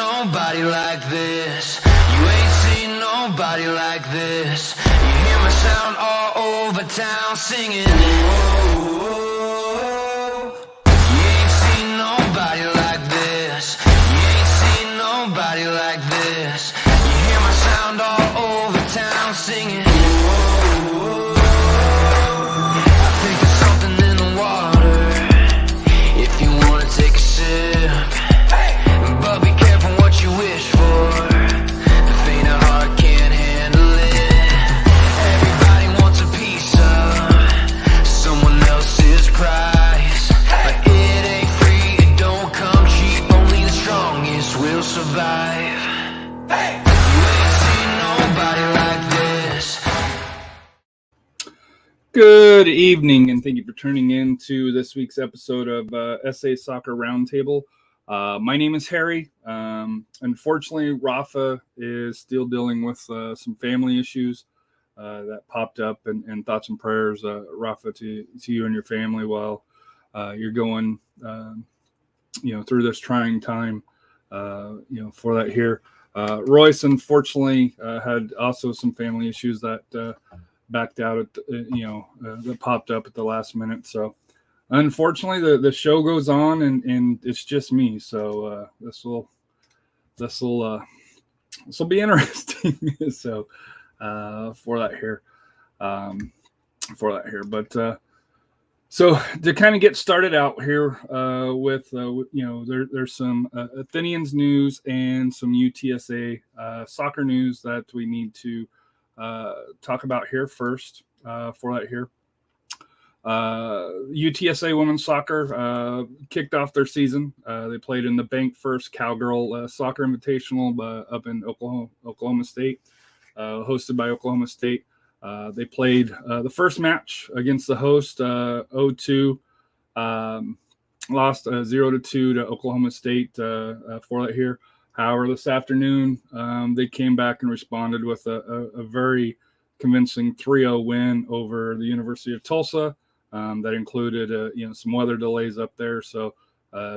nobody like this. You ain't seen nobody like this. You hear my sound all over town singing. Whoa. You ain't seen nobody like this. You ain't seen nobody like this. You hear my sound all over town singing. Whoa. I think there's something in the water. If you wanna take a sip, but be careful what you wish for. The faint of heart can't handle it. Everybody wants a piece of someone else's prize, but it ain't free, it don't come cheap. Only the strongest will survive. You ain't seen nobody like this. Good evening, and thank you for tuning in to this week's episode of SA Soccer Roundtable. My name is Harry. Unfortunately, Rafa is still dealing with some family issues that popped up, and thoughts and prayers, Rafa, to you and your family while you're going, through this trying time, for that here. Royce, unfortunately, had also some family issues that backed out at, that popped up at the last minute. So unfortunately the show goes on and it's just me. So this will be interesting. So for that here. But so to kind of get started out here with, there's some Athenians news and some UTSA soccer news that we need to talk about here first for that here. UTSA women's soccer kicked off their season. They played in the Bank First Cowgirl Soccer Invitational up in Oklahoma State, hosted by Oklahoma State. They played the first match against the host 0-2, lost 0-2 to Oklahoma State for that here. However, this afternoon, they came back and responded with a very convincing 3-0 win over the University of Tulsa. That included, some weather delays up there. So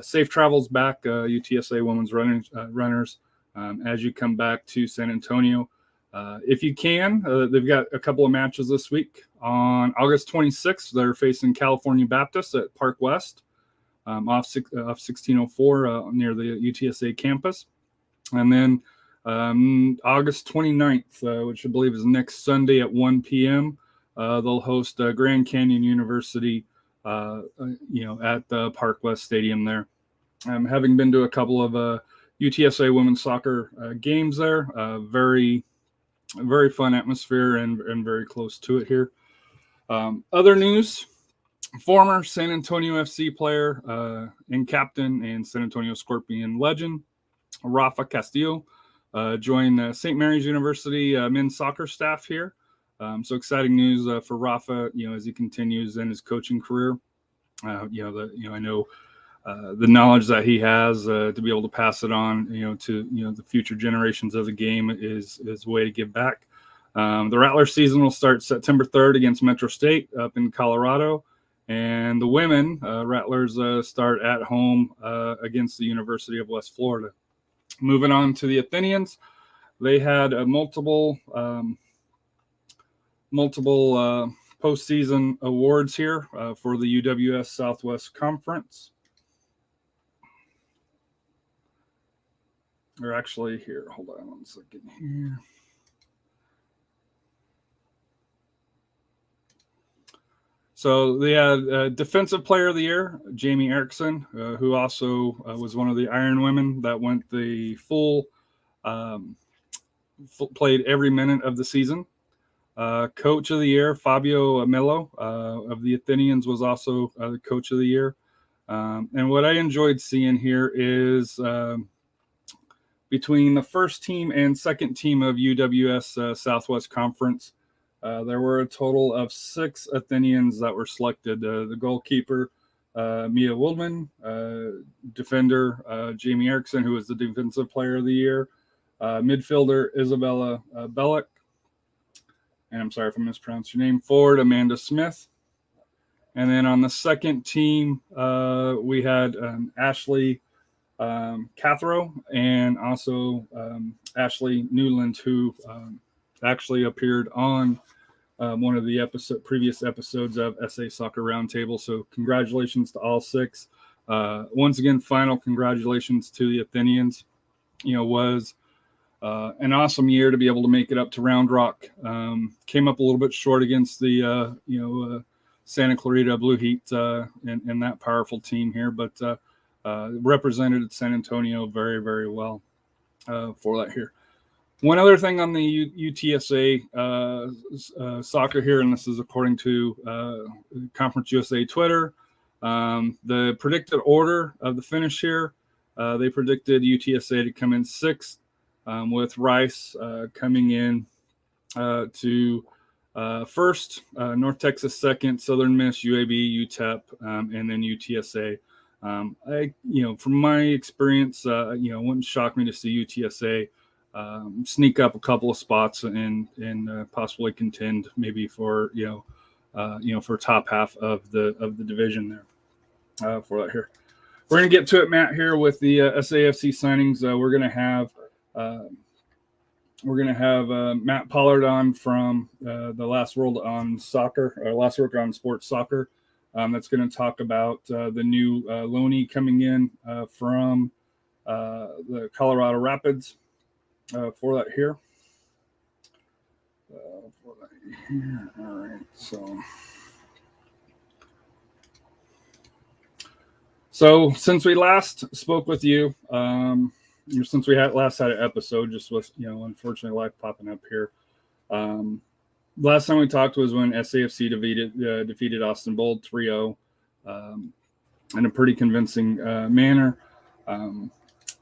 safe travels back, UTSA women's runners, as you come back to San Antonio. If you can, they've got a couple of matches this week. On August 26th, they're facing California Baptist at Park West, off 1604 near the UTSA campus. And then August 29th, which I believe is next Sunday at 1 p.m., they'll host Grand Canyon University, at the Park West Stadium there. Having been to a couple of UTSA women's soccer games there, very, very fun atmosphere and very close to it here. Other news, former San Antonio FC player and captain and San Antonio Scorpion legend, Rafa Castillo, joined St. Mary's University men's soccer staff here. So exciting news for Rafa, as he continues in his coaching career. I know the knowledge that he has to be able to pass it on, to the future generations of the game is a way to give back. The Rattlers season will start September 3rd against Metro State up in Colorado, and the women Rattlers start at home against the University of West Florida. Moving on to the Athenians, they had multiple postseason awards here for the UWS Southwest Conference. Or actually, here, hold on 1 second here. So they had Defensive Player of the Year, Jamie Erickson, who also was one of the Iron Women that went the played every minute of the season. Coach of the Year, Fabio Melo of the Athenians was also the Coach of the Year. And what I enjoyed seeing here is between the first team and second team of UWS Southwest Conference, there were a total of 6 Athenians that were selected. The goalkeeper, Mia Wildman, defender, Jamie Erickson, who was the Defensive Player of the Year, midfielder, Isabella Bellick, and I'm sorry if I mispronounced your name, forward, Amanda Smith. And then on the second team, we had Ashley Cathro, and also Ashley Newland, who actually appeared on one of the previous episodes of SA Soccer Roundtable. So congratulations to all 6. Once again, final congratulations to the Athenians. Was an awesome year to be able to make it up to Round Rock. Came up a little bit short against the Santa Clarita Blue Heat and that powerful team here, but represented San Antonio very, very well for that here. One other thing on the UTSA soccer here, and this is according to Conference USA Twitter, the predicted order of the finish here, they predicted UTSA to come in 6th, with Rice coming in to first, North Texas 2nd, Southern Miss, UAB, UTEP, and then UTSA. From my experience, it wouldn't shock me to see UTSA sneak up a couple of spots and possibly contend maybe for for top half of the division there for that here. We're gonna get to it, Matt, here with the SAFC signings. We're gonna have Matt Pollard on from the Last Word on Sports Soccer. That's going to talk about the new loanee coming in from the Colorado Rapids for that here. All right, so since we last spoke with you, since we last had an episode, just with unfortunately life popping up here. Last time we talked was when SAFC defeated Austin Bold 3-0 in a pretty convincing manner.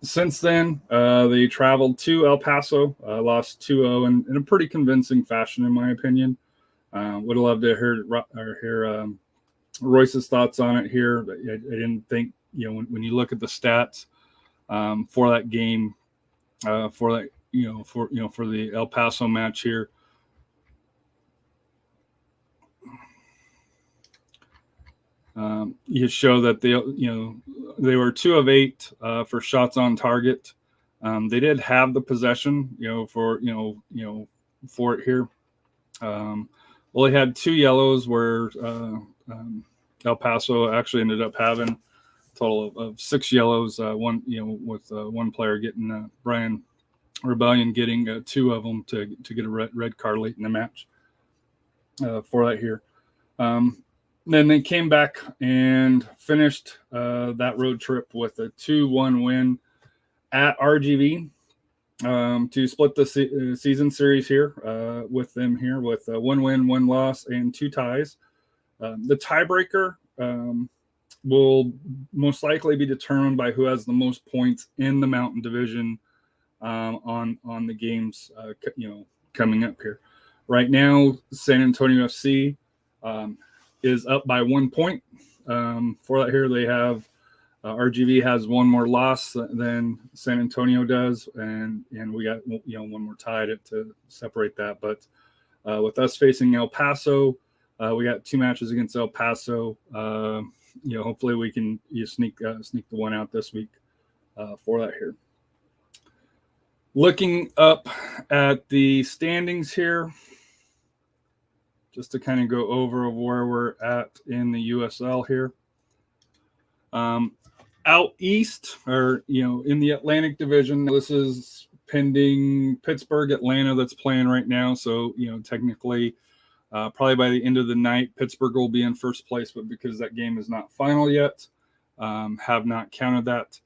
Since then, they traveled to El Paso, lost 2-0 in a pretty convincing fashion, in my opinion. Would have loved to hear Royce's thoughts on it here. I didn't think, when you look at the stats for that game, for the El Paso match here. You show that they were 2 of 8 for shots on target. They did have the possession, for it here. Well, they had 2 yellows where El Paso actually ended up having a total of 6 yellows. One, with one player getting Brian Rebellion getting 2 of them to get a red card late in the match for that here. Then they came back and finished that road trip with a 2-1 win at RGV to split the season series here with them here with 1 win, 1 loss, and 2 ties. The tiebreaker will most likely be determined by who has the most points in the Mountain Division on the games coming up here. Right now, San Antonio FC is up by 1 point. For that here, they have RGV has 1 more loss than San Antonio does, and we got 1 more tie to separate that. But with us facing El Paso, we got 2 matches against El Paso. Hopefully we can sneak the one out this week for that here. Looking up at the standings here, just to kind of go over where we're at in the USL here. Out east, or in the Atlantic Division, this is pending Pittsburgh, Atlanta that's playing right now. So technically, probably by the end of the night, Pittsburgh will be in first place, but because that game is not final yet, have not counted that.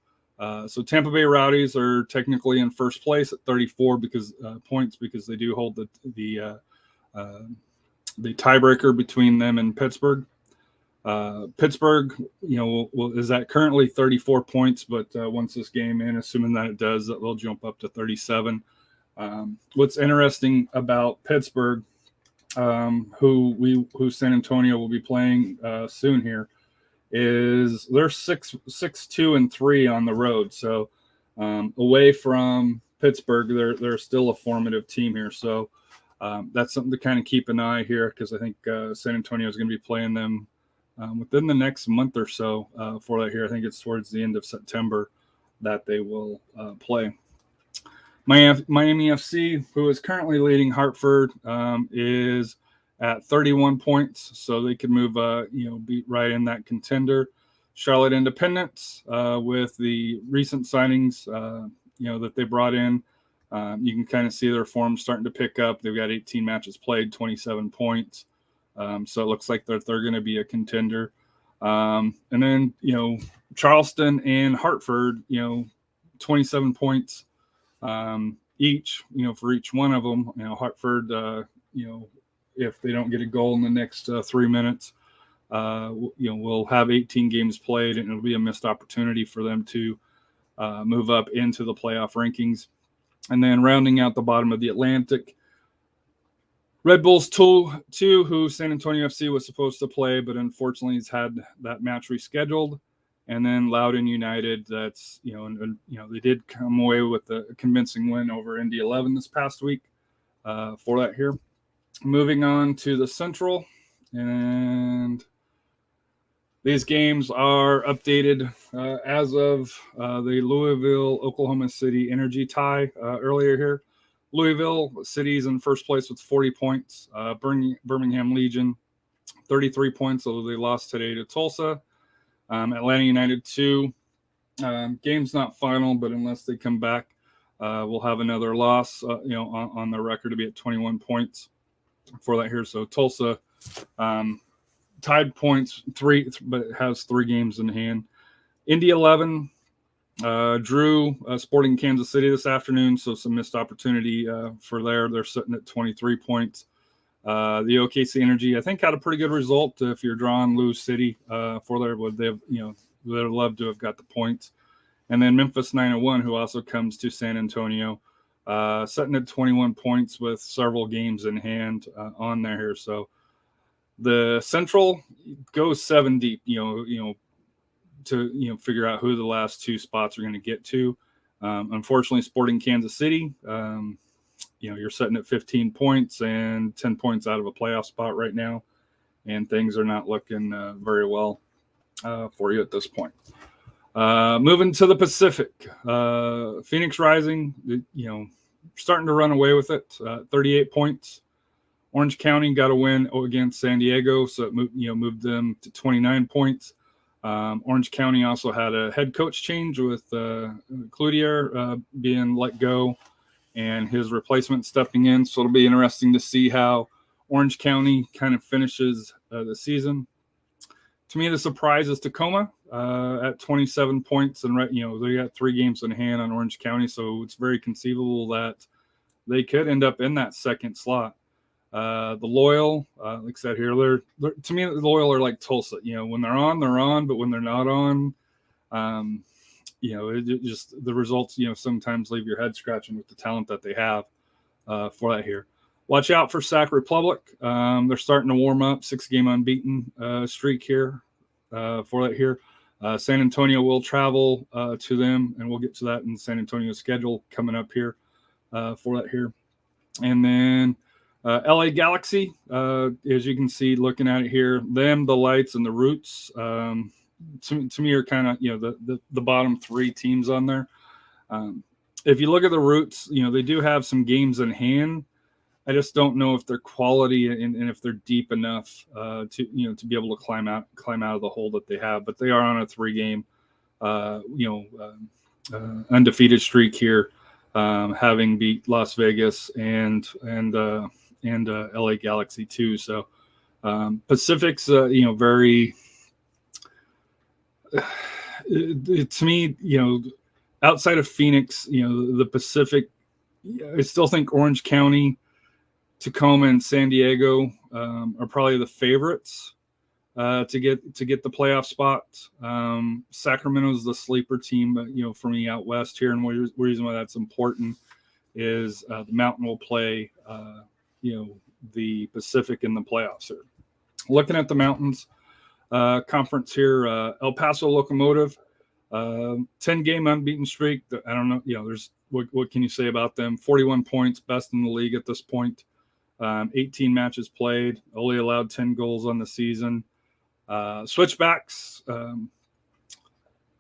So Tampa Bay Rowdies are technically in first place at 34 points because they do hold the tiebreaker between them and Pittsburgh. Pittsburgh, is at currently 34 points, but once this game in, assuming that it does, that will jump up to 37. What's interesting about Pittsburgh, who San Antonio will be playing soon here, is they're 6-2-3 on the road. So away from Pittsburgh, they're still a formative team here. So that's something to kind of keep an eye here, because I think San Antonio is going to be playing them within the next month or so for that here. I think it's towards the end of September that they will play. Miami FC, who is currently leading Hartford, is at 31 points, so they could move, be right in that contender. Charlotte Independence, with the recent signings, that they brought in, you can kind of see their form starting to pick up. They've got 18 matches played, 27 points. So it looks like they're going to be a contender. And then, Charleston and Hartford, 27 points each, for each one of them. Hartford, if they don't get a goal in the next 3 minutes, we'll have 18 games played, and it'll be a missed opportunity for them to move up into the playoff rankings. And then rounding out the bottom of the Atlantic, Red Bulls 2, who San Antonio FC was supposed to play, but unfortunately has had that match rescheduled. And then Loudoun United, that's, they did come away with a convincing win over Indy 11 this past week for that here. Moving on to the Central, and these games are updated as of the Louisville-Oklahoma City Energy tie earlier here. Louisville City's in first place with 40 points. Birmingham Legion, 33 points, although they lost today to Tulsa. Atlanta United 2. Game's not final, but unless they come back, we'll have another loss, on the record to be at 21 points for that here. So Tulsa tied points 3, but has 3 games in hand. Indy 11 drew Sporting Kansas City this afternoon, so some missed opportunity for there. They're sitting at 23 points. The OKC Energy, I think, had a pretty good result. If you're drawing Lou City for there, they'd love to have got the points. And then Memphis 901, who also comes to San Antonio, sitting at 21 points with several games in hand on there here. So the Central goes 7 deep, to figure out who the last 2 spots are going to get to. Unfortunately, Sporting Kansas City, you're sitting at 15 points and 10 points out of a playoff spot right now, and things are not looking very well for you at this point. Moving to the Pacific, Phoenix Rising, starting to run away with it, 38 points. Orange County got a win against San Diego, so it moved them to 29 points. Orange County also had a head coach change with Cloutier being let go and his replacement stepping in. So it'll be interesting to see how Orange County kind of finishes the season. To me, the surprise is Tacoma at 27 points, and they got 3 games in hand on Orange County, so it's very conceivable that they could end up in that second slot. The Loyal, like I said here, they're to me, the Loyal are like Tulsa. When they're on, but when they're not on, it just the results, sometimes leave your head scratching with the talent that they have for that here. Watch out for Sac Republic. They're starting to warm up, 6-game unbeaten streak here for that here. San Antonio will travel to them, and we'll get to that in San Antonio's schedule coming up here for that here. And then LA Galaxy, as you can see, looking at it here, them, the Lights, and the Roots, to me are kind of, the bottom 3 teams on there. If you look at the Roots, they do have some games in hand. I just don't know if they're quality and if they're deep enough to be able to climb out of the hole that they have. But they are on a 3-game, undefeated streak here, having beat Las Vegas and LA Galaxy too. So Pacific's, very to me, outside of Phoenix, the Pacific, I still think Orange County, Tacoma, and San Diego are probably the favorites to get the playoff spot. Sacramento's the sleeper team, but for me out west here, and the reason why that's important is the Mountain will play the Pacific in the playoffs here. Looking at the Mountains conference here, El Paso Locomotive, 10-game unbeaten streak. I don't know, there's what can you say about them? 41 points, best in the league at this point. 18 matches played, only allowed 10 goals on the season. Switchbacks,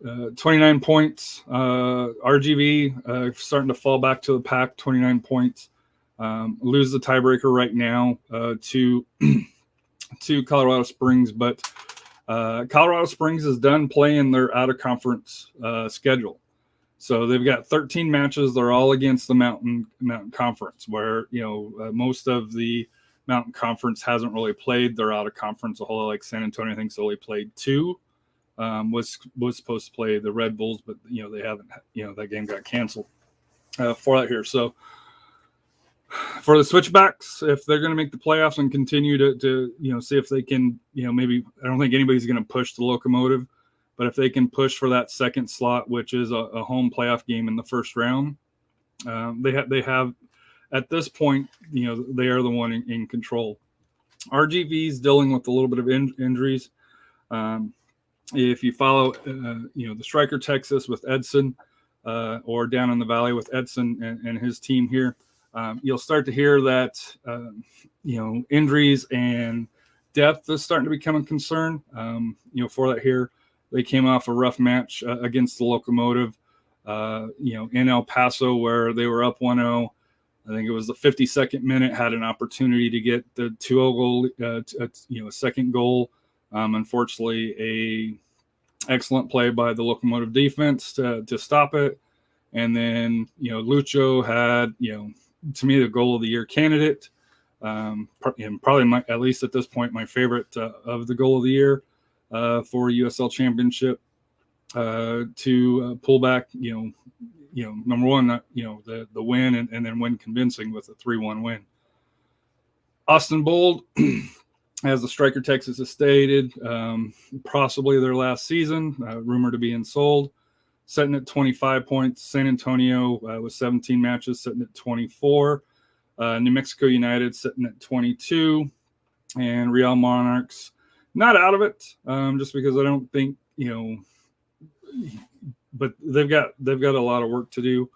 29 points. RGV starting to fall back to the pack, 29 points. Lose the tiebreaker right now to Colorado Springs, but Colorado Springs is done playing their out-of-conference schedule. So they've got 13 matches. They're all against the Mountain Conference, where most of the Mountain Conference hasn't really played. They're out of conference. A whole lot like San Antonio, I think, only played 2. Was supposed to play the Red Bulls, but they haven't. That game got canceled for that here. So for the Switchbacks, if they're going to make the playoffs and continue to see if they can, maybe, I don't think anybody's going to push the Locomotive, but if they can push for that second slot, which is a home playoff game in the first round, they have at this point, they are the one in control. RGV's dealing with a little bit of injuries. If you follow, the Striker Texas with Edson, or down in the valley with Edson and his team here, you'll start to hear that, injuries and depth is starting to become a concern. For that here, they came off a rough match against the Locomotive, in El Paso, where they were up 1-0. I think it was the 52nd minute, had an opportunity to get the 2-0 goal, a second goal. Unfortunately, a excellent play by the Locomotive defense to stop it. And then, Lucho had, to me, the goal of the year candidate, and probably at least at this point, my favorite of the goal of the year for USL Championship, to pull back, number one, the win and then win convincing with a 3-1 win. Austin Bold, as the Striker Texas has stated, possibly their last season, rumored to be sold, sitting at 25 points. San Antonio with 17 matches, sitting at 24. New Mexico United sitting at 22, and Real Monarchs not out of it, just because I don't think but they've got a lot of work to do.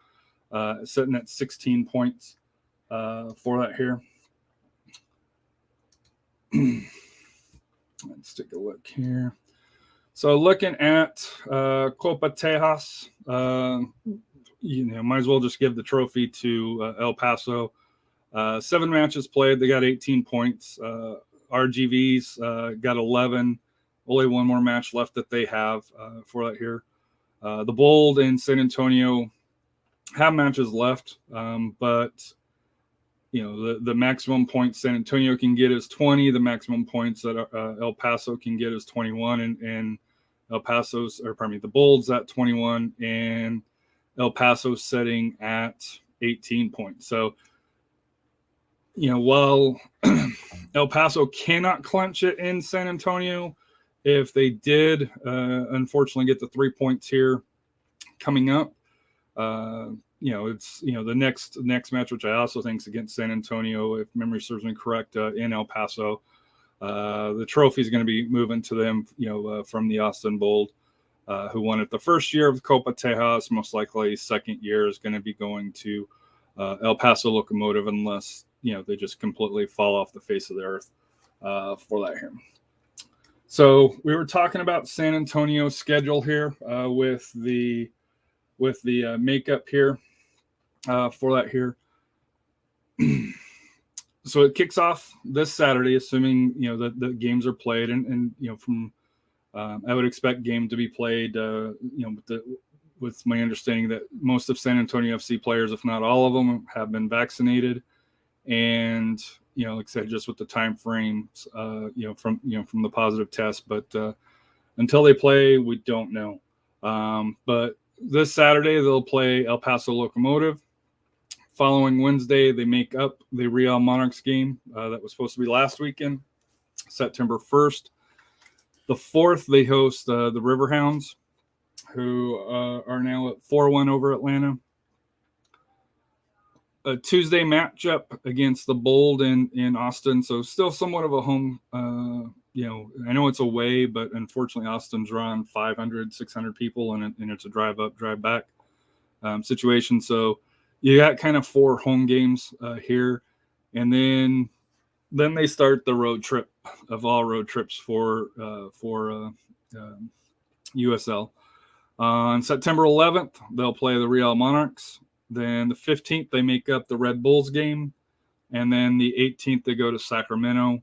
Sitting at 16 points for that here. Let's take a look here. So looking at Copa Tejas, might as well just give the trophy to El Paso. 7 matches played. They got 18 points. RGV's got 11. Only one more match left that they have for that here. The Bold and San Antonio have matches left, but the maximum points San Antonio can get is 20. The maximum points that El Paso can get is 21, and the Bold's at 21, and El Paso's setting at 18 points. So, while El Paso cannot clinch it in San Antonio, if they did, unfortunately, get the 3 points here coming up, it's the next match, which I also think is against San Antonio, if memory serves me correct, in El Paso. The trophy is going to be moving to them, from the Austin Bold, who won it the first year of Copa Tejas. Most likely, second year is going to be going to El Paso Locomotive, unless they just completely fall off the face of the earth for that here. So we were talking about San Antonio's schedule here with the makeup here for that here. So it kicks off this Saturday, assuming that the games are played, and from I would expect game to be played. With my understanding that most of San Antonio FC players, if not all of them, have been vaccinated, and like I said, just with the time frames, from the positive test. But until they play, we don't know. But this Saturday they'll play El Paso Locomotive. Following Wednesday, they make up the Real Monarchs game that was supposed to be last weekend, September 1st. The 4th, they host the Riverhounds, who are now at 4-1 over Atlanta. A Tuesday matchup against the Bold in Austin, so still somewhat of a home. I know it's away, but unfortunately Austin's drawing 500, 600 people, and it's a drive up, drive back situation. So you got kind of 4 home games here, and then they start the road trip of all road trips for USL. On September 11th, they'll play the Real Monarchs. Then the 15th, they make up the Red Bulls game. And then the 18th, they go to Sacramento.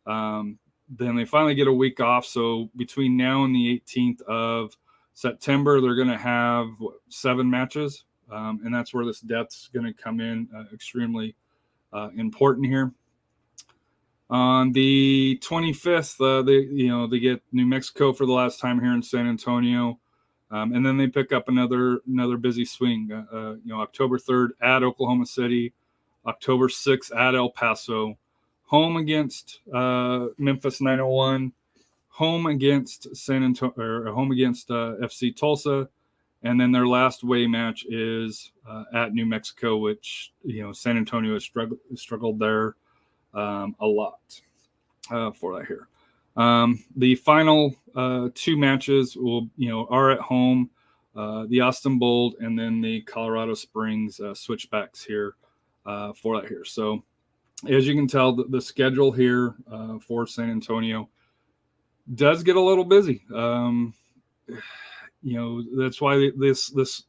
Then they finally get a week off. So between now and the 18th of September, they're going to have 7 matches. And that's where this depth's going to come in extremely important here. On the 25th, they get New Mexico for the last time here in San Antonio. And then they pick up another busy swing. October 3rd at Oklahoma City, October 6th at El Paso, home against Memphis 901, home against San Antonio, or home against FC Tulsa, and then their last away match is at New Mexico, which San Antonio has struggled there a lot for that here. The final 2 matches are at home, the Austin Bold and then the Colorado Springs switchbacks here for that here. So as you can tell, the schedule here for San Antonio does get a little busy. That's why this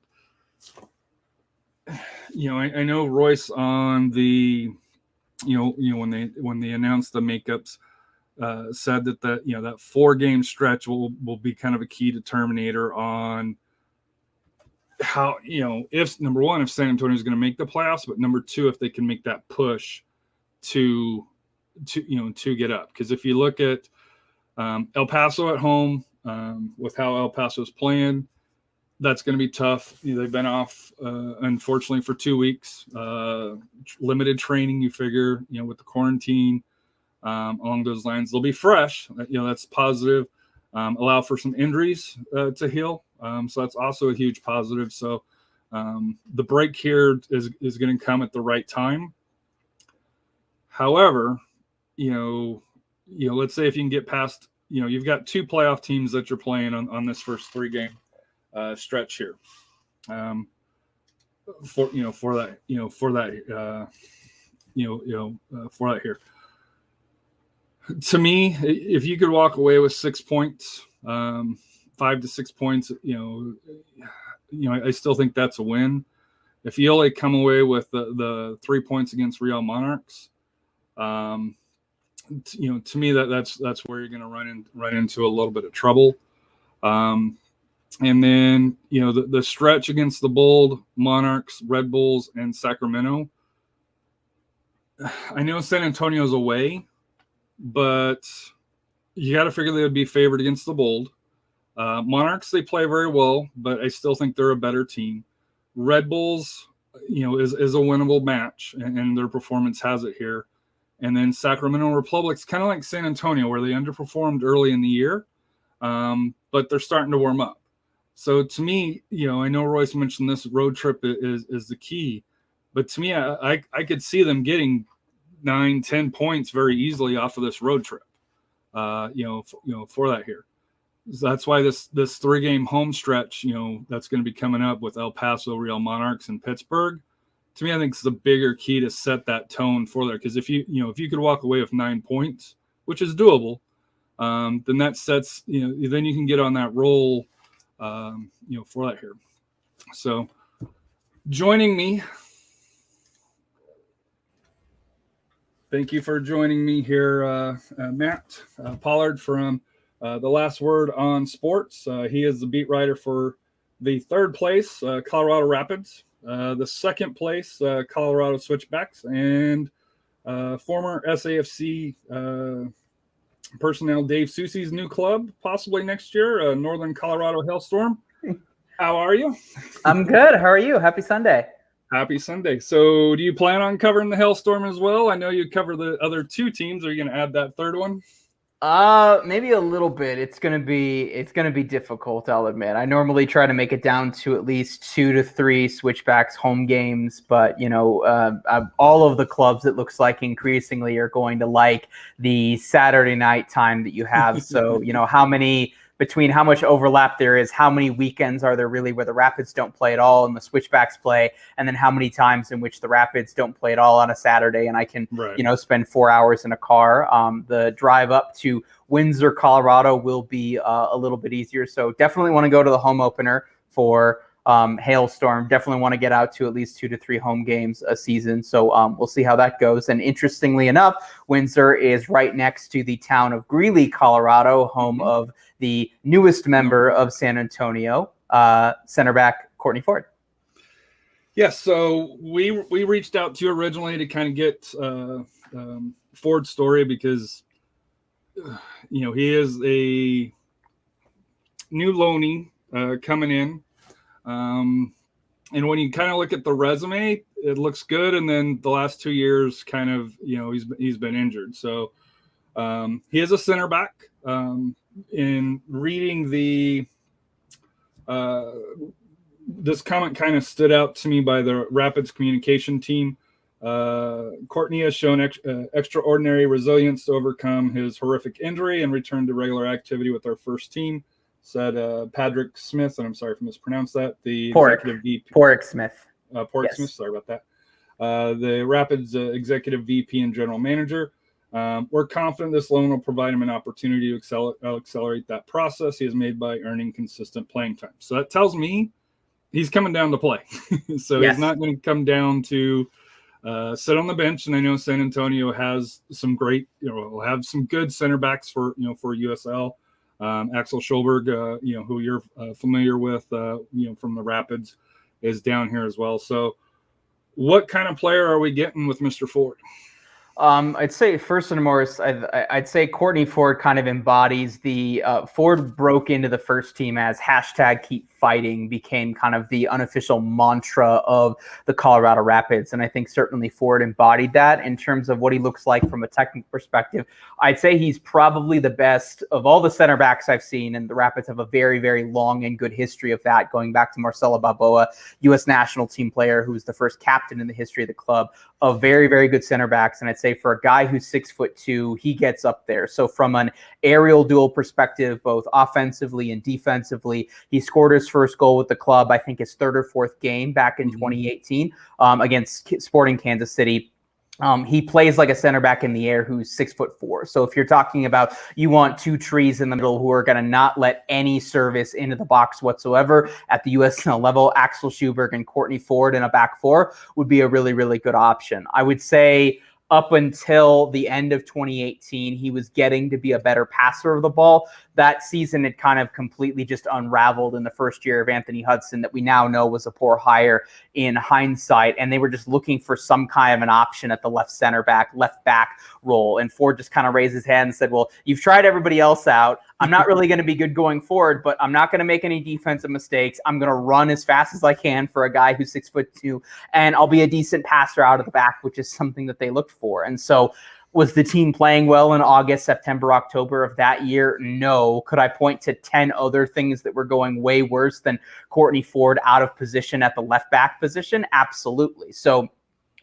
I know Royce on the when they announced the makeups said that that 4-game stretch will be kind of a key determinator on how if number one, if San Antonio is going to make the playoffs, but number 2, if they can make that push to get up. Because if you look at El Paso at home, with how El Paso is playing, that's going to be tough. They've been off, unfortunately, for 2 weeks. Limited training, you figure, with the quarantine, along those lines. They'll be fresh. That's positive. Allow for some injuries to heal. So that's also a huge positive. So the break here is going to come at the right time. However, let's say if you can get past, you've got 2 playoff teams that you're playing on this first 3-game stretch here. For that here. To me, if you could walk away with 6 points, 5 to 6 points, I still think that's a win. If you only come away with the 3 points against Real Monarchs, to me that's where you're going to run into a little bit of trouble. And then the stretch against the Bold, Monarchs, Red Bulls, and Sacramento. I know San Antonio's away, but you got to figure they would be favored against the Bold. Monarchs, they play very well, but I still think they're a better team. Red Bulls, is a winnable match, and their performance has it here. And then Sacramento Republic's kind of like San Antonio, where they underperformed early in the year, but they're starting to warm up. So to me, I know Royce mentioned this road trip is the key, but to me, I could see them getting 9-10 points very easily off of this road trip, for that here. So that's why this 3-game home stretch, that's going to be coming up with El Paso, Real Monarchs, and Pittsburgh. To me, I think it's the bigger key to set that tone for there. Because if you could walk away with 9 points, which is doable, then that sets, then you can get on that roll, for that here. So joining me, thank you for joining me here, Matt Pollard from The Last Word on Sports. He is the beat writer for the 3rd place, Colorado Rapids, the 2nd place, Colorado Switchbacks, and former SAFC personnel Dave Susi's new club, possibly next year, Northern Colorado Hailstorm. How are you? I'm good. How are you? Happy Sunday. Happy Sunday. So do you plan on covering the Hailstorm as well? I know you cover the other 2 teams. Are you going to add that 3rd one? Maybe a little bit. It's gonna be difficult, I'll admit. I normally try to make it down to at least 2 to 3 switchbacks home games, but all of the clubs, it looks like increasingly are going to like the Saturday night time that you have. So how many between how much overlap there is, how many weekends are there really where the Rapids don't play at all and the switchbacks play, and then how many times in which the Rapids don't play at all on a Saturday and I can, spend 4 hours in a car. The drive up to Windsor, Colorado will be a little bit easier. So definitely want to go to the home opener for Hailstorm. Definitely want to get out to at least 2 to 3 home games a season. So we'll see how that goes. And interestingly enough, Windsor is right next to the town of Greeley, Colorado, home of the newest member of San Antonio, center back Courtney Ford. Yes, so we reached out to you originally to kind of get Ford's story because he is a new loanee coming in. And when you kind of look at the resume, it looks good. And then the last 2 years kind of, he's been injured. So he is a center back. In reading this comment kind of stood out to me by the Rapids communication team. Courtney has shown extraordinary resilience to overcome his horrific injury and return to regular activity with our first team, said Patrick Smith, and I'm sorry if I mispronounced that, the executive VP. Porrick Smith. Smith, sorry about that. The Rapids executive VP and general manager. We're confident this loan will provide him an opportunity to accelerate that process he has made by earning consistent playing time. So that tells me he's coming down to play. So he's not going to come down to sit on the bench. And I know San Antonio has some great, will have some good center backs for USL. Axel Schulberg, who you're familiar with, from the Rapids, is down here as well. So what kind of player are we getting with Mr. Ford? I'd say first and foremost, I'd say Courtney Ford kind of embodies the Ford broke into the first team as #keep fighting became kind of the unofficial mantra of the Colorado Rapids. And I think certainly Ford embodied that in terms of what he looks like from a technical perspective. I'd say he's probably the best of all the center backs I've seen. And the Rapids have a very, very long and good history of that, going back to Marcelo Balboa, U.S. national team player, who was the first captain in the history of the club, of very, very good center backs. And I'd say for a guy who's 6'2", he gets up there. So from an aerial duel perspective, both offensively and defensively, he scored his first goal with the club, I think his third or fourth game back in 2018 against Sporting Kansas City. He plays like a center back in the air who's 6'4". So if you're talking about you want two trees in the middle who are going to not let any service into the box whatsoever at the USL level, Axel Schulberg and Courtney Ford in a back four would be a really, really good option. I would say up until the end of 2018, he was getting to be a better passer of the ball. That season had kind of completely just unraveled in the first year of Anthony Hudson, that we now know was a poor hire in hindsight. And they were just looking for some kind of an option at the left back role. And Ford just kind of raised his hand and said, well, you've tried everybody else out. I'm not really going to be good going forward, but I'm not going to make any defensive mistakes. I'm going to run as fast as I can for a guy who's 6'2", and I'll be a decent passer out of the back, which is something that they looked for. And so was the team playing well in August, September, October of that year? No. Could I point to 10 other things that were going way worse than Courtney Ford out of position at the left back position? Absolutely. So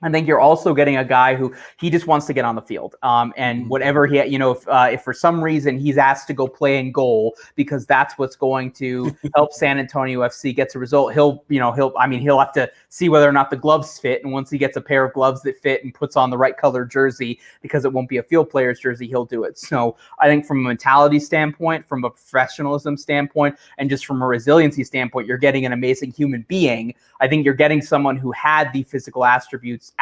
I think you're also getting a guy who he just wants to get on the field. And whatever he, if for some reason he's asked to go play in goal because that's what's going to help San Antonio FC gets a result, he'll have to see whether or not the gloves fit. And once he gets a pair of gloves that fit and puts on the right color jersey, because it won't be a field player's jersey, he'll do it. So I think from a mentality standpoint, from a professionalism standpoint, and just from a resiliency standpoint, you're getting an amazing human being. I think you're getting someone who had the physical attributes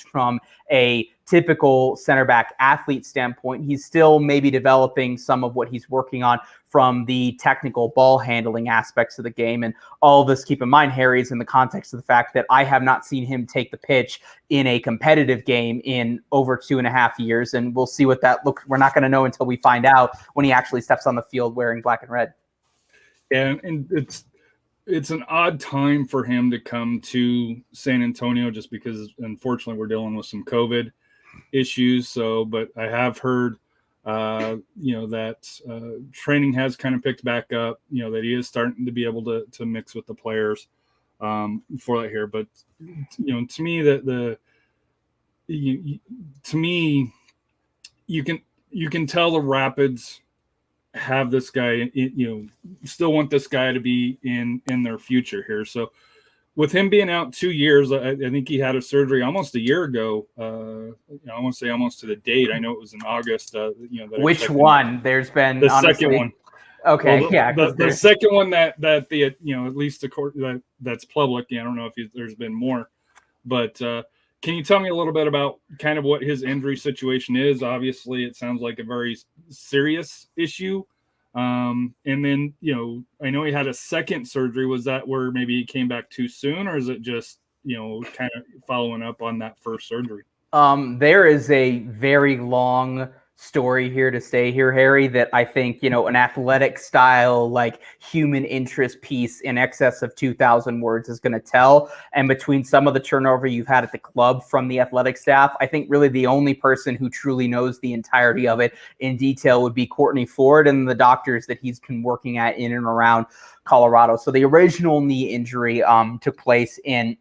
from a typical center back athlete standpoint. He's still maybe developing some of what he's working on from the technical ball handling aspects of the game. And all of this, keep in mind, Harry, is in the context of the fact that I have not seen him take the pitch in a competitive game in over 2.5 years. And we'll see what that looks. We're not going to know until we find out when he actually steps on the field wearing black and red. And it's an odd time for him to come to San Antonio just because, unfortunately, we're dealing with some COVID issues. So, but I have heard, that training has kind of picked back up, that he is starting to be able to mix with the players for that here. But, to me, you can tell the Rapids have this guy, still want this guy to be in their future here. So with him being out 2 years, I think he had a surgery almost a year ago. I want to say almost to the date. I know it was in August. Which one? There's been the honestly, second one. Okay, well, yeah, the second one that the at least the court that's public. I don't know if there's been more, but can you tell me a little bit about kind of what his injury situation is? Obviously, it sounds like a very serious issue. And then, I know he had a second surgery. Was that where maybe he came back too soon, or is it just, kind of following up on that first surgery? There is a very long story here to stay here, Harry, that I think, an athletic style, like human interest piece in excess of 2,000 words is going to tell. And between some of the turnover you've had at the club from the athletic staff, I think really the only person who truly knows the entirety of it in detail would be Courtney Ford and the doctors that he's been working at in and around Colorado. So the original knee injury took place in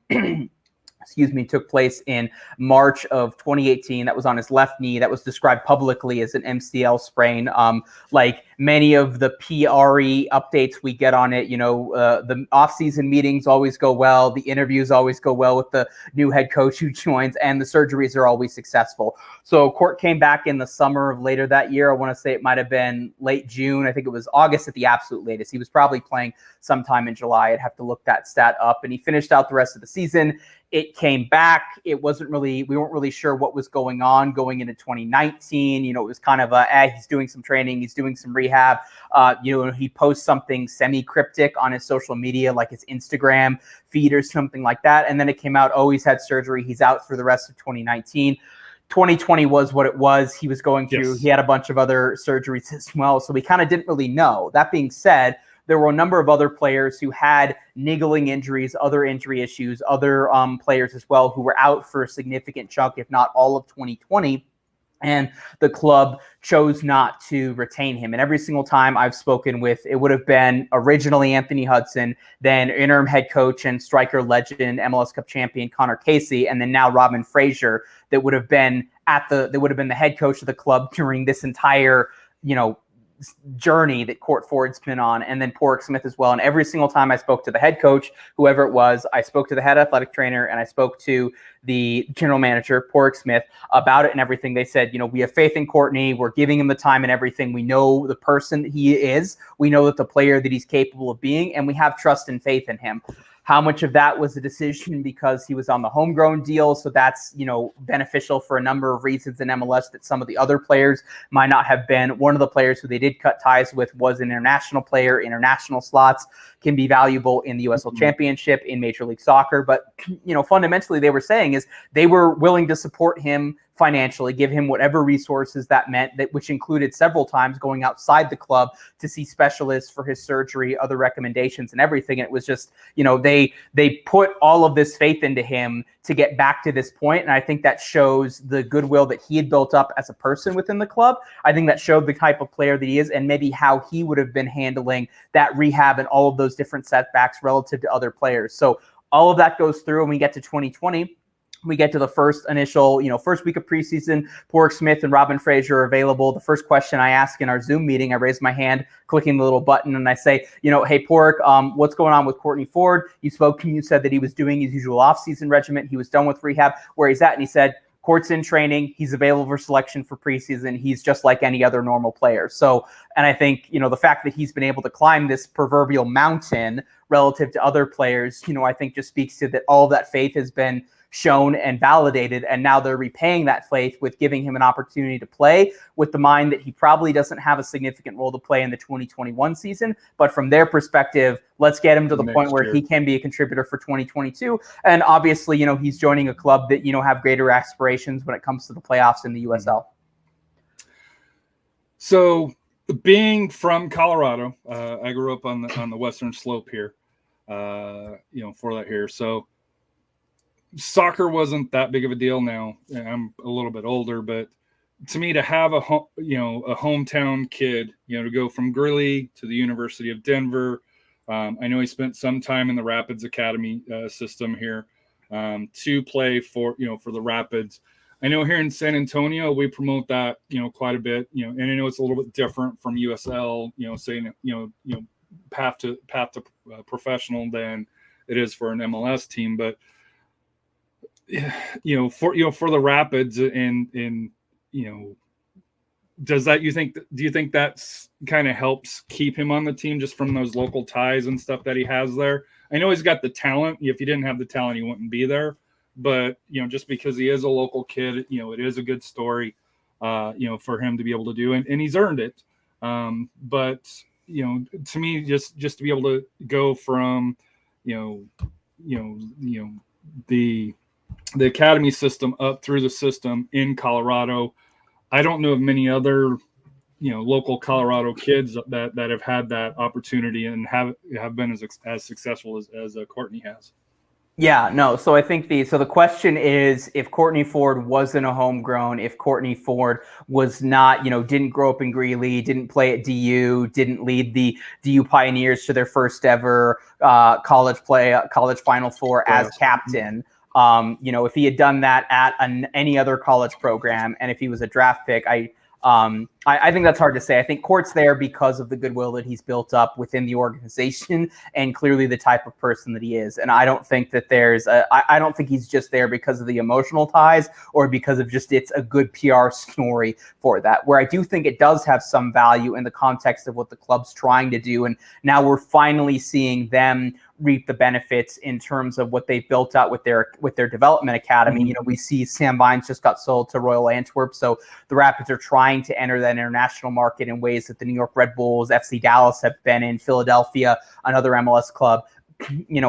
March of 2018. That was on his left knee. That was described publicly as an MCL sprain. Like many of the PRE updates we get on it, the off-season meetings always go well. The interviews always go well with the new head coach who joins, and the surgeries are always successful. So Court came back in the summer of later that year. I want to say it might have been late June. I think it was August at the absolute latest. He was probably playing sometime in July. I'd have to look that stat up. And he finished out the rest of the season. It came back. We weren't really sure what was going on going into 2019. It was kind of he's doing some training, he's doing some rehab. He posts something semi-cryptic on his social media, like his Instagram feed or something like that. And then it came out, he's had surgery. He's out for the rest of 2019. 2020 was what it was. He was going through, He had a bunch of other surgeries as well. So we kind of didn't really know. That being said, there were a number of other players who had niggling injuries, other injury issues, other players as well who were out for a significant chunk, if not all of 2020. And the club chose not to retain him. And every single time I've spoken with, it would have been originally Anthony Hudson, then interim head coach and striker legend, MLS Cup champion Connor Casey, and then now Robin Fraser that would have been the head coach of the club during this entire, journey that Court Ford's been on, and then Porrick Smith as well. And every single time I spoke to the head coach, whoever it was, I spoke to the head athletic trainer and I spoke to the general manager, Porrick Smith, about it and everything. They said, we have faith in Courtney. We're giving him the time and everything. We know the person he is. We know that the player that he's capable of being, and we have trust and faith in him. How much of that was a decision because he was on the homegrown deal? So that's, beneficial for a number of reasons in MLS that some of the other players might not have been. One of the players who they did cut ties with was an international player. International slots can be valuable in the USL Championship, in Major League Soccer. But, fundamentally they were saying is they were willing to support him financially, give him whatever resources that meant, which included several times going outside the club to see specialists for his surgery, other recommendations and everything. And it was just, they put all of this faith into him to get back to this point. And I think that shows the goodwill that he had built up as a person within the club. I think that showed the type of player that he is and maybe how he would have been handling that rehab and all of those different setbacks relative to other players. So all of that goes through and we get to 2020. We get to the first week of preseason. Porrick Smith and Robin Fraser are available. The first question I ask in our Zoom meeting, I raise my hand, clicking the little button, and I say, hey, Porrick, what's going on with Courtney Ford? You said that he was doing his usual off-season regimen. He was done with rehab. Where he's at? And he said, Court's in training. He's available for selection for preseason. He's just like any other normal player. So, and I think, the fact that he's been able to climb this proverbial mountain relative to other players, I think just speaks to that all of that faith has been shown and validated, and now they're repaying that faith with giving him an opportunity to play with the mind that he probably doesn't have a significant role to play in the 2021 season. But from their perspective, let's get him to the point where he can be a contributor for 2022. And obviously, he's joining a club that, have greater aspirations when it comes to the playoffs in the USL. So being from Colorado, I grew up on the western slope here, for that here. So soccer wasn't that big of a deal now. I'm a little bit older, but to me, to have a hometown kid, to go from Greeley to the University of Denver. I know he spent some time in the Rapids Academy system here to play for the Rapids. I know here in San Antonio, we promote that, quite a bit, and I know it's a little bit different from USL, saying, path to professional than it is for an MLS team. But, for the Rapids and do you think that's kind of helps keep him on the team just from those local ties and stuff that he has there? I know he's got the talent. If he didn't have the talent, he wouldn't be there. But, just because he is a local kid, it is a good story, for him to be able to do, and he's earned it. But, to me, just to be able to go from, the academy system up through the system in Colorado, I don't know of many other, local Colorado kids that have had that opportunity and have been as successful as Courtney has. Yeah, no. So I think the question is, if Courtney Ford wasn't a homegrown, if Courtney Ford was not, didn't grow up in Greeley, didn't play at DU, didn't lead the DU Pioneers to their first ever college Final Four as captain. If he had done that at any other college program, and if he was a draft pick, I think that's hard to say. I think Court's there because of the goodwill that he's built up within the organization and clearly the type of person that he is. And I don't think that I don't think he's just there because of the emotional ties or because of just it's a good PR story for that. Where I do think it does have some value in the context of what the club's trying to do. And now we're finally seeing them reap the benefits in terms of what they've built out with their development academy. Mm-hmm. We see Sam Vines just got sold to Royal Antwerp. So the Rapids are trying to enter that international market in ways that the New York Red Bulls, FC Dallas have been in. Philadelphia, another MLS club,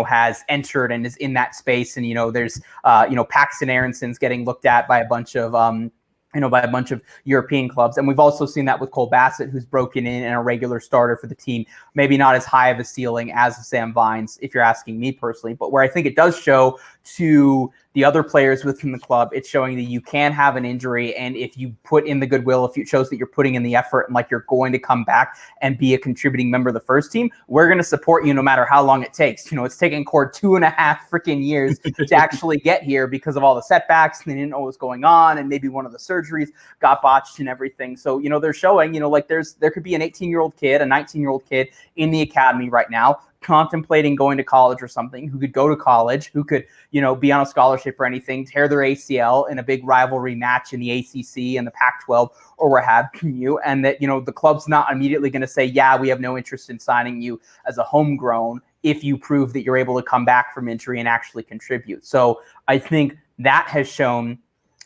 has entered and is in that space. And, there's, Paxton Aronson's getting looked at by a bunch of, by a bunch of European clubs. And we've also seen that with Cole Bassett, who's broken in and a regular starter for the team. Maybe not as high of a ceiling as Sam Vines, if you're asking me personally, but where I think it does show to the other players within the club, it's showing that you can have an injury. And if you put in the goodwill, if it shows that you're putting in the effort and like you're going to come back and be a contributing member of the first team, we're going to support you no matter how long it takes. It's taken Court 2.5 freaking years to actually get here because of all the setbacks. And they didn't know what was going on. And maybe one of the surgeries got botched and everything. So, they're showing, there could be an 18-year-old kid, a 19-year-old kid in the academy right now contemplating going to college or something, who could go to college, who could, be on a scholarship or anything, tear their ACL in a big rivalry match in the ACC and the Pac-12 or what have you. And that, the club's not immediately going to say, yeah, we have no interest in signing you as a homegrown if you prove that you're able to come back from injury and actually contribute. So I think that has shown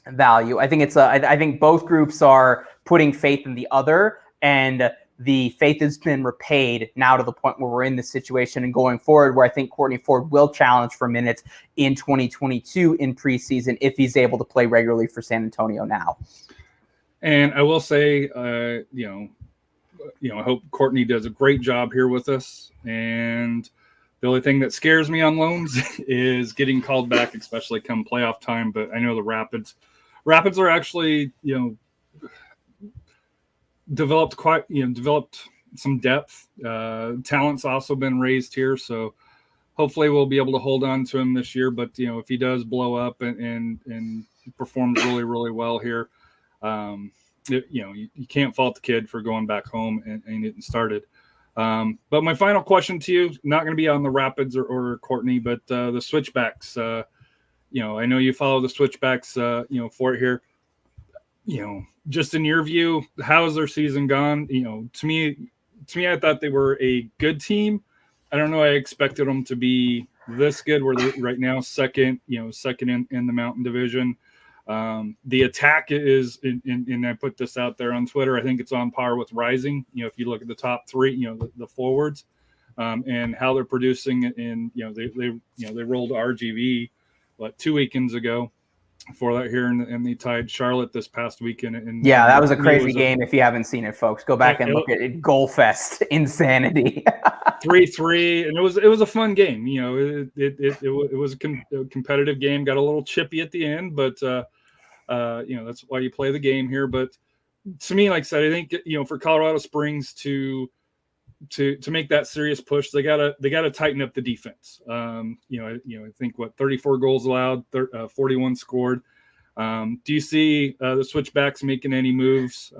value. I think I think both groups are putting faith in the other, and the faith has been repaid now to the point where we're in this situation and going forward, where I think Courtney Ford will challenge for minutes in 2022 in preseason if he's able to play regularly for San Antonio now. And I will say, I hope Courtney does a great job here with us. And the only thing that scares me on loans is getting called back, especially come playoff time. But I know the Rapids are actually, developed some depth. Talent's also been raised here, so hopefully we'll be able to hold on to him this year. But if he does blow up and performs really, really well here, you can't fault the kid for going back home and getting started. But my final question to you, not going to be on the Rapids or Courtney, but the switchbacks. I know you follow the switchbacks, for it here. Just in your view, how has their season gone? To me, I thought they were a good team. I don't know. I expected them to be this good. Where they're right now, second in the Mountain Division. The attack is, and I put this out there on Twitter, I think it's on par with Rising. If you look at the top three, the forwards, and how they're producing. And they rolled RGV 2 weekends ago. For that here, and they tied Charlotte this past weekend. And that was a crazy game. If you haven't seen it, folks, go back and look at it. Goal fest insanity. 3-3, and it was a fun game. It was a competitive game. Got a little chippy at the end, but that's why you play the game here. But to me, like I said, I think for Colorado Springs to make that serious push, they gotta tighten up the defense. I think 34 goals allowed, 41 scored. Do you see the switchbacks making any moves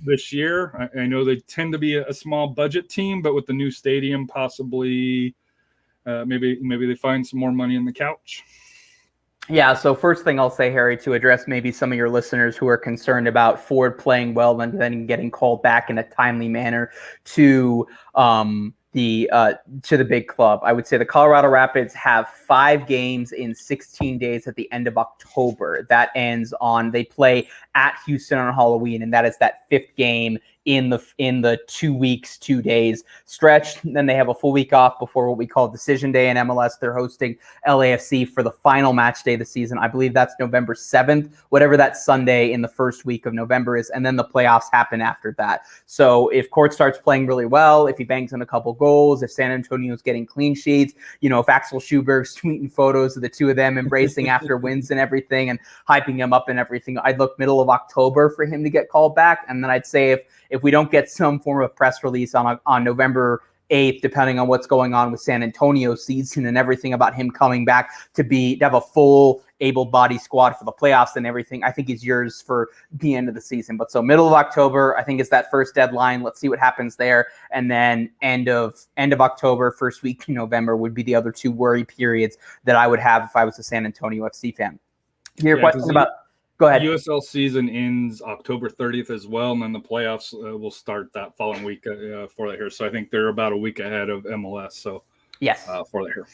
this year? I know they tend to be a small budget team, but with the new stadium, possibly maybe they find some more money in the couch. Yeah, so first thing I'll say, Harry, to address maybe some of your listeners who are concerned about Ford playing well and then getting called back in a timely manner to the big club. I would say the Colorado Rapids have 5 games in 16 days at the end of October. That ends on, they play at Houston on Halloween, and that is that 5th game in the 2 weeks, 2 days stretch. Then they have a full week off before what we call Decision Day in MLS. They're hosting LAFC for the final match day of the season. I believe that's November 7th, whatever that Sunday in the first week of November is. And then the playoffs happen after that. So if Court starts playing really well, if he bangs in a couple goals, if San Antonio's getting clean sheets, if Axel Schuberg's tweeting photos of the two of them embracing after wins and everything and hyping him up and everything, I'd look middle of October for him to get called back. And then I'd say if we don't get some form of press release on November 8th, depending on what's going on with San Antonio's season and everything about him coming back to have a full able-bodied squad for the playoffs and everything, I think he's yours for the end of the season. But so middle of October, I think is that first deadline. Let's see what happens there. And then end of October, first week in November would be the other 2 worry periods that I would have if I was a San Antonio FC fan. Your question about... Go ahead. USL season ends October 30th as well, and then the playoffs will start that following week for that here. So I think they're about a week ahead of MLS. So yes, for that here.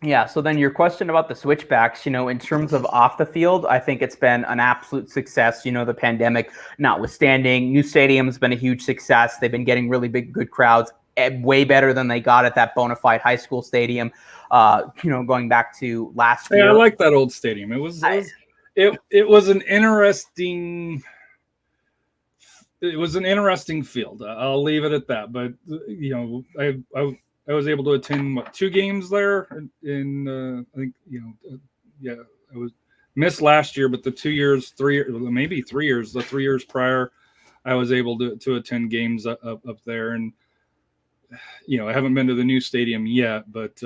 Yeah. So then your question about the switchbacks, in terms of off the field, I think it's been an absolute success. The pandemic notwithstanding, new stadium's been a huge success. They've been getting really good crowds, way better than they got at that bona fide high school stadium. Going back to last year. I like that old stadium. It was an interesting field. I'll leave it at that. But I was able to attend 2 games there in I think I was missed last year, but the 2 years, 3 maybe 3 years, the 3 years prior, I was able to attend games up there, and I haven't been to the new stadium yet, but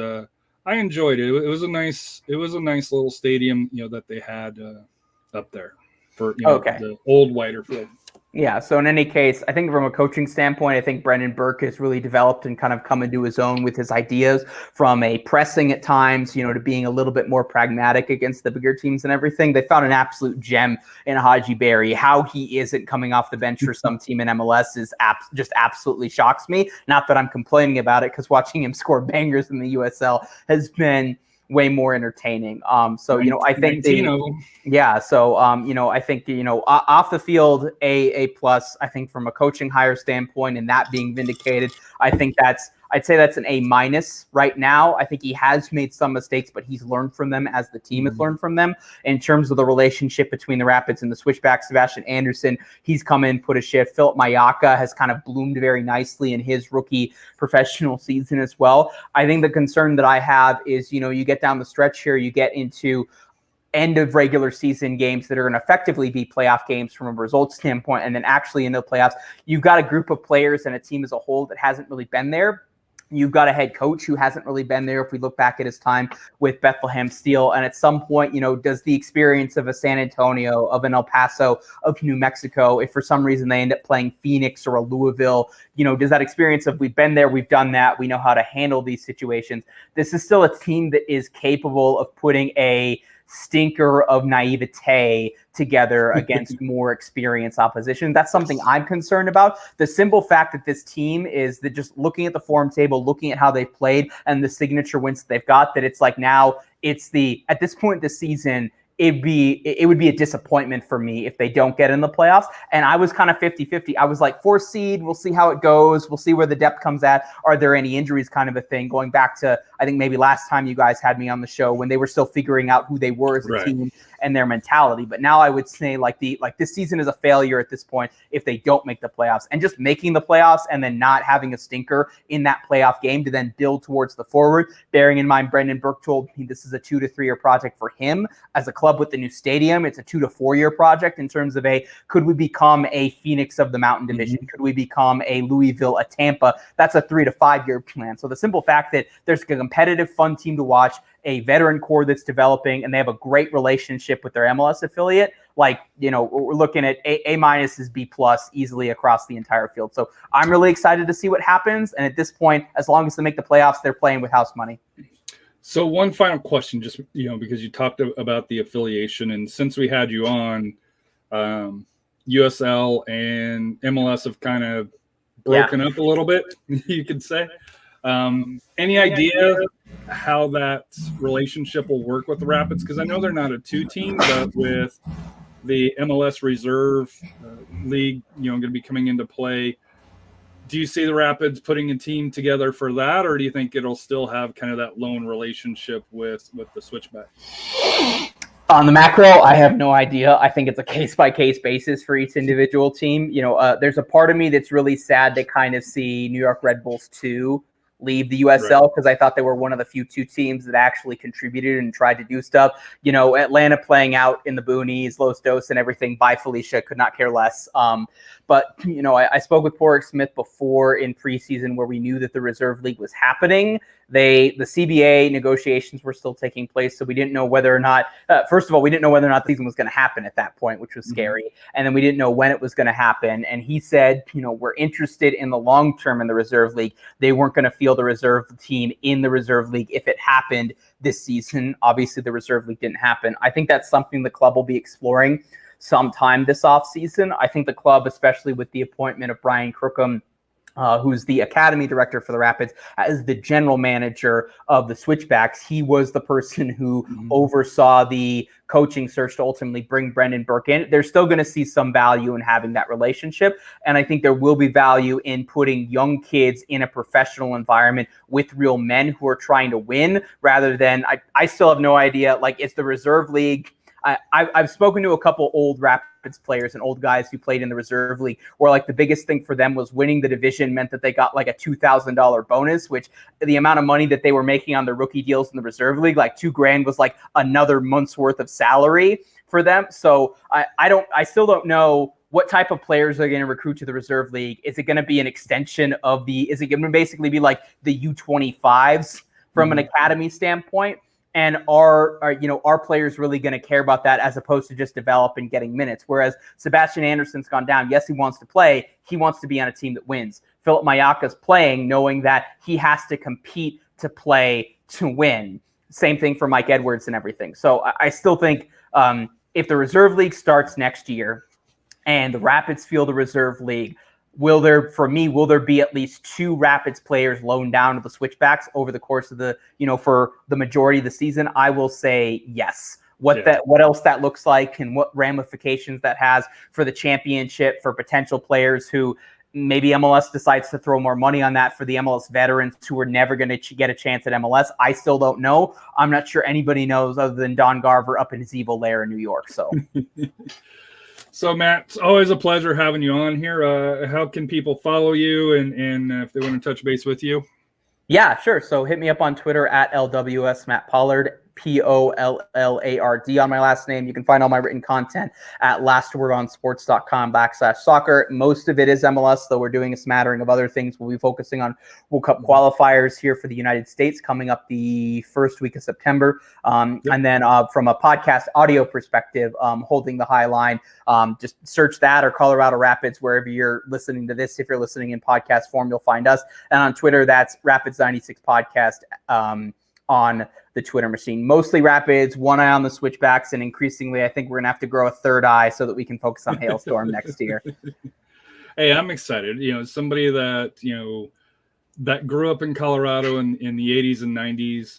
I enjoyed it. It was a nice little stadium, that they had up there for the old wider field. Yeah. So in any case, I think from a coaching standpoint, I think Brendan Burke has really developed and kind of come into his own with his ideas, from a pressing at times, to being a little bit more pragmatic against the bigger teams and everything. They found an absolute gem in Haji Berry. How he isn't coming off the bench for some team in MLS is just absolutely shocks me. Not that I'm complaining about it, because watching him score bangers in the USL has been way more entertaining. So I think I think off the field A plus. I think from a coaching hire standpoint and that being vindicated, I'd say that's an A minus right now. I think he has made some mistakes, but he's learned from them as the team has learned from them. In terms of the relationship between the Rapids and the switchback, Sebastian Anderson, he's come in, put a shift. Philip Mayaka has kind of bloomed very nicely in his rookie professional season as well. I think the concern that I have is, you get down the stretch here, you get into end of regular season games that are going to effectively be playoff games from a results standpoint, and then actually into the playoffs, you've got a group of players and a team as a whole that hasn't really been there. You've got a head coach who hasn't really been there if we look back at his time with Bethlehem Steel. And at some point, does the experience of a San Antonio, of an El Paso, of New Mexico, if for some reason they end up playing Phoenix or a Louisville, does that experience of we've been there, we've done that, we know how to handle these situations. This is still a team that is capable of putting a stinker of naivete together against more experienced opposition. That's something I'm concerned about. The simple fact that this team is that, just looking at the form table, looking at how they've played and the signature wins that they've got, that it's like now it's at this point this season, it would be a disappointment for me if they don't get in the playoffs. And I was kind of 50-50. I was like, 4th seed, we'll see how it goes. We'll see where the depth comes at. Are there any injuries, kind of a thing, going back to, I think maybe last time you guys had me on the show when they were still figuring out who they were as a team and their mentality. But now I would say this season is a failure at this point if they don't make the playoffs. And just making the playoffs and then not having a stinker in that playoff game to then build towards the forward, bearing in mind Brendan Burke told me this is a 2 to 3 year project for him as a club with the new stadium. It's a 2 to 4 year project in terms of could we become a Phoenix of the Mountain Division? Could we become a Louisville, a Tampa? That's a 3 to 5 year plan. So the simple fact that there's a competitive, fun team to watch, a veteran core that's developing, and they have a great relationship with their MLS affiliate. Like, we're looking at A minus is B plus easily across the entire field. So I'm really excited to see what happens. And at this point, as long as they make the playoffs, they're playing with house money. So one final question, just, because you talked about the affiliation, and since we had you on, USL and MLS have kind of broken up a little bit, you could say. Any idea how that relationship will work with the Rapids? Because I know they're not a 2-team, but with the MLS Reserve League, going to be coming into play, do you see the Rapids putting a team together for that, or do you think it'll still have kind of that lone relationship with the switchback? On the macro, I have no idea. I think it's a case-by-case basis for each individual team. There's a part of me that's really sad to kind of see New York Red Bulls 2 leave the USL, because I thought they were one of the few 2 teams that actually contributed and tried to do stuff. Atlanta playing out in the boonies, Los Dos and everything. Bye, Felicia. Could not care less. But I spoke with Porrick Smith before in preseason, where we knew that the Reserve League was happening. The CBA negotiations were still taking place, so we didn't know whether or not. First of all, we didn't know whether or not the season was going to happen at that point, which was scary. And then we didn't know when it was going to happen. And he said, we're interested in the long term in the Reserve League. They weren't going to field the reserve team in the Reserve League if it happened this season. Obviously, the Reserve League didn't happen. I think that's something the club will be exploring sometime this offseason. I think the club, especially with the appointment of Brian Crookham, who's the academy director for the Rapids, as the general manager of the Switchbacks. He was the person who oversaw the coaching search to ultimately bring Brendan Burke in. They're still going to see some value in having that relationship. And I think there will be value in putting young kids in a professional environment with real men who are trying to win, rather than, I still have no idea. Like, it's the Reserve League. I've spoken to a couple old Rapids players and old guys who played in the Reserve League, where like the biggest thing for them was winning the division meant that they got like a $2,000 bonus, which the amount of money that they were making on their rookie deals in the Reserve League, like $2,000 was like another month's worth of salary for them. So I still don't know what type of players are going to recruit to the Reserve League. Is it going to be an extension of is it going to basically be like the U25s from an academy standpoint? And are players really going to care about that, as opposed to just develop and getting minutes? Whereas Sebastian Anderson's gone down. Yes, he wants to play. He wants to be on a team that wins. Philip Mayaka's playing knowing that he has to compete to play to win. Same thing for Mike Edwards and everything. So I still think if the Reserve League starts next year and the Rapids field the Reserve League, will there be at least 2 Rapids players loaned down to the Switchbacks over the course of for the majority of the season? I will say yes. What else that looks like and what ramifications that has for the championship, for potential players who maybe MLS decides to throw more money on that, for the MLS veterans who are never going to get a chance at MLS. I still don't know. I'm not sure anybody knows other than Don Garver up in his evil lair in New York. So. So, Matt, it's always a pleasure having you on here. How can people follow you and if they want to touch base with you? Yeah, sure. So hit me up on Twitter at LWS Matt Pollard, Pollard on my last name. You can find all my written content at lastwordonsports.com/soccer. Most of it is MLS, though we're doing a smattering of other things. We'll be focusing on World Cup qualifiers here for the United States coming up the first week of September. And then from a podcast audio perspective, Holding the High Line, just search that or Colorado Rapids wherever you're listening to this. If you're listening in podcast form, you'll find us. And on Twitter, that's Rapids96 Podcast on the Twitter machine. Mostly Rapids, one eye on the Switchbacks, and increasingly I think we're going to have to grow a third eye so that we can focus on Hailstorm next year. Hey, I'm excited. Somebody that, that grew up in Colorado in the 80s and 90s,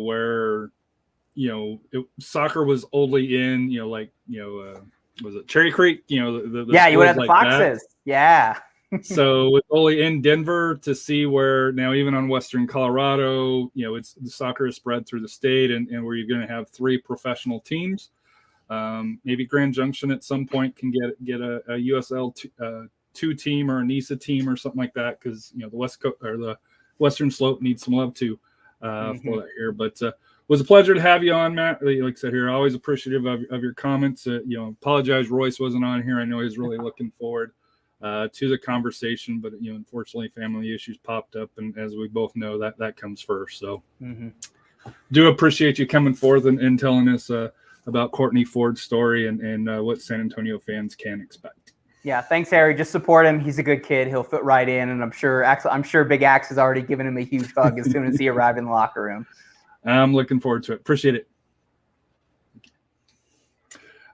where, soccer was only in, was it Cherry Creek? The you would have the like Foxes. That. Yeah. So it's only in Denver to see where now, even on Western Colorado, it's the soccer is spread through the state and where you're going to have 3 professional teams. Maybe Grand Junction at some point can get a USL 2 team or a NISA team or something like that. Cause the West Coast or the Western Slope needs some love too, for that here, but, it was a pleasure to have you on, Matt. Like I said here, always appreciative of your comments. Apologize Royce wasn't on here. I know he's really looking forward to the conversation, but unfortunately family issues popped up, and as we both know, that comes first. So do appreciate you coming forth and telling us about Courtney Ford's story and what San Antonio fans can expect. Yeah, thanks, Harry. Just support him. He's a good kid. He'll fit right in, and I'm sure Big Axe has already given him a huge hug as soon as he arrived in the locker room. I'm looking forward to it. Appreciate it.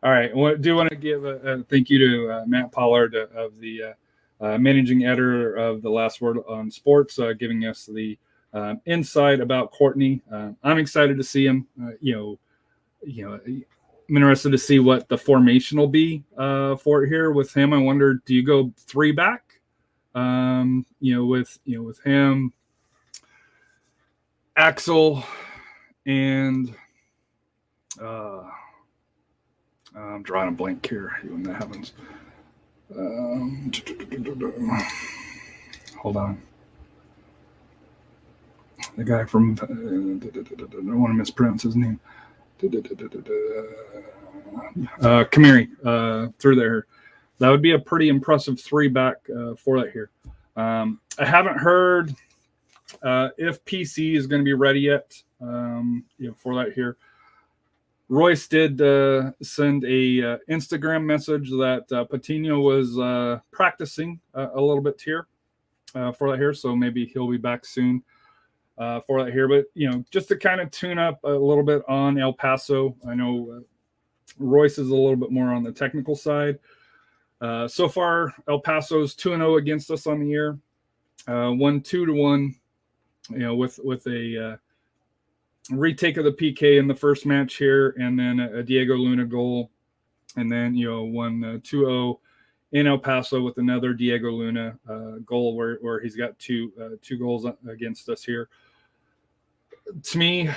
All right, I do want to give a thank you to Matt Pollard of the managing editor of The Last Word on Sports, giving us the insight about Courtney. I'm excited to see him. I'm interested to see what the formation will be for it here with him. I wonder, do you go 3 back? With him, Axel, and I'm drawing a blank here when that happens. Hold on. The guy from I don't want to mispronounce his name. Kamiri through there. That would be a pretty impressive 3 back for that here. I haven't heard if PC is going to be ready yet for that here. Royce did send a Instagram message that Patino was practicing a little bit here for that here, so maybe he'll be back soon for that here. But just to kind of tune up a little bit on El Paso, I know Royce is a little bit more on the technical side. So far, El Paso's 2-0 against us on the year, won 2-1. With a retake of the PK in the first match here, and then a Diego Luna goal, and then won 2-0 in El Paso with another Diego Luna goal where he's got two goals against us here. To me,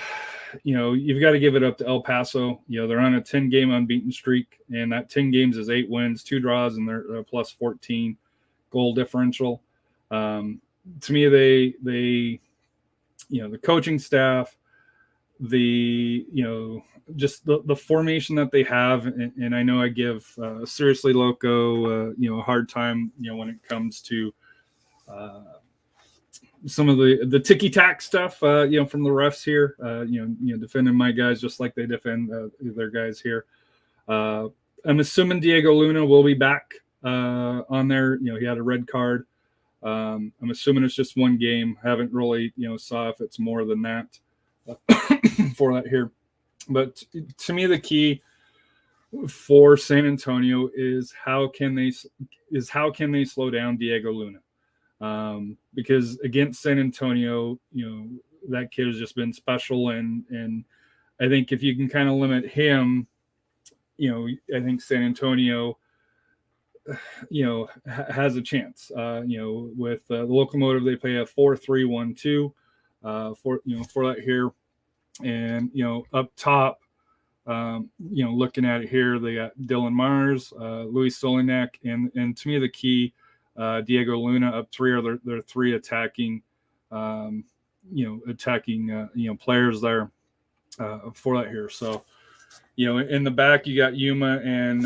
you've got to give it up to El Paso. They're on a 10-game unbeaten streak, and that 10 games is 8 wins, 2 draws, and they're plus 14 goal differential. To me, they the coaching staff, just the formation that they have, and I know I give Seriously Loco a hard time when it comes to some of the ticky-tack stuff from the refs here, defending my guys just like they defend their guys here. I'm assuming Diego Luna will be back on there. He had a red card. I'm assuming it's just 1 game. Haven't really saw if it's more than that for that here. But to me, the key for San Antonio is how can they slow down Diego Luna? Because against San Antonio, that kid has just been special, and I think if you can kind of limit him, I think San Antonio has a chance. With the Locomotive, they play a 4-3-1-2 for that here, and up top, looking at it here, they got Dylan Mars, Luis Solinek, and to me the key, Diego Luna up 3 are their 3 attacking, players there for that here. So. In the back, you got Yuma and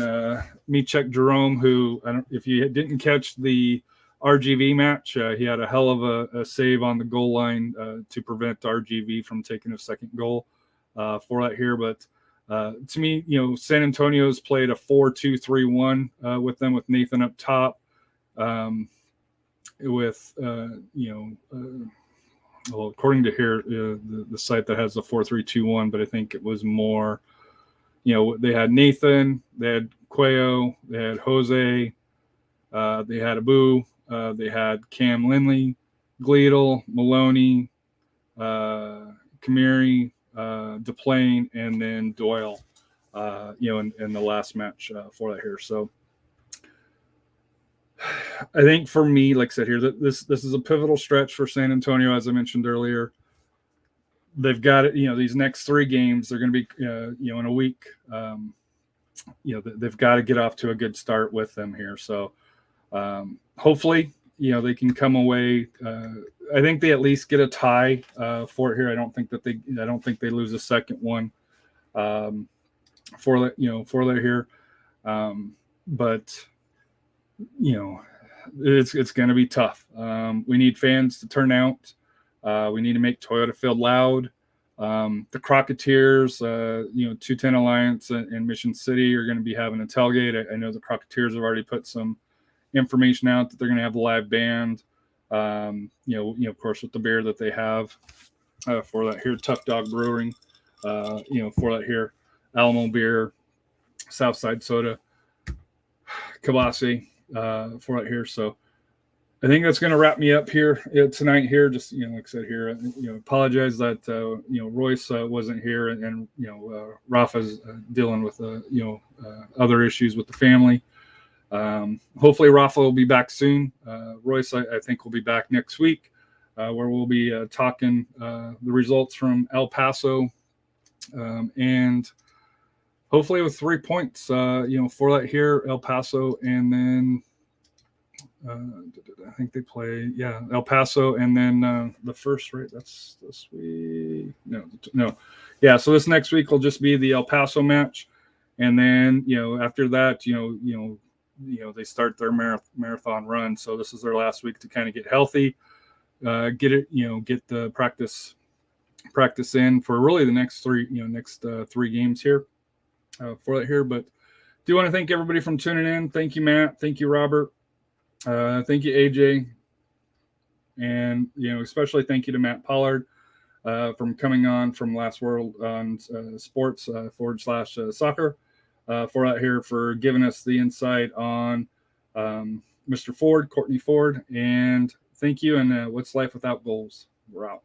Michek Jerome, who, if you didn't catch the RGV match, he had a hell of a save on the goal line to prevent RGV from taking a second goal for that here. But to me, San Antonio's played a 4-2-3-1 with them, with Nathan up top, with, well, according to here, the site that has the 4-3-2-1, but I think it was more, they had Nathan, they had Cuello, they had Jose, they had Abu, they had Cam Lindley, Gleadle, Maloney, Kamiri, DePlane, and then Doyle, in the last match for that here. So I think for me, like I said here, that this is a pivotal stretch for San Antonio, as I mentioned earlier. They've got it, these next 3 games, they're going to be, in a week. They've got to get off to a good start with them here. So hopefully, they can come away. I think they at least get a tie for it here. I don't think they lose a second one for that here. But it's going to be tough. We need fans to turn out. We need to make Toyota Field loud. The Crocketeers, 210 Alliance and Mission City are going to be having a tailgate. I know the Crocketeers have already put some information out that they're going to have a live band. Of course, with the beer that they have for that here, Tough Dog Brewing, for that here, Alamo Beer, Southside Soda, Kabasi, for that here. So I think that's going to wrap me up here tonight here. Just, like I said here, apologize that, Royce wasn't here and Rafa's dealing with, other issues with the family. Hopefully Rafa will be back soon. Royce, I think, will be back next week, where we'll be talking the results from El Paso, and hopefully with 3 points, for that here, El Paso, and then I think they play, El Paso, and then the first, right? That's this week. No. Yeah, so this next week will just be the El Paso match, and then after that, they start their marathon run. So this is their last week to kind of get healthy, get the practice in for really the next three games here for that here. But do want to thank everybody from tuning in. Thank you, Matt. Thank you, Robert. Thank you, AJ. And, especially thank you to Matt Pollard from coming on from Last World on Sports /soccer. For out here for giving us the insight on Mr. Ford, Courtney Ford, and thank you. And what's life without goals? We're out.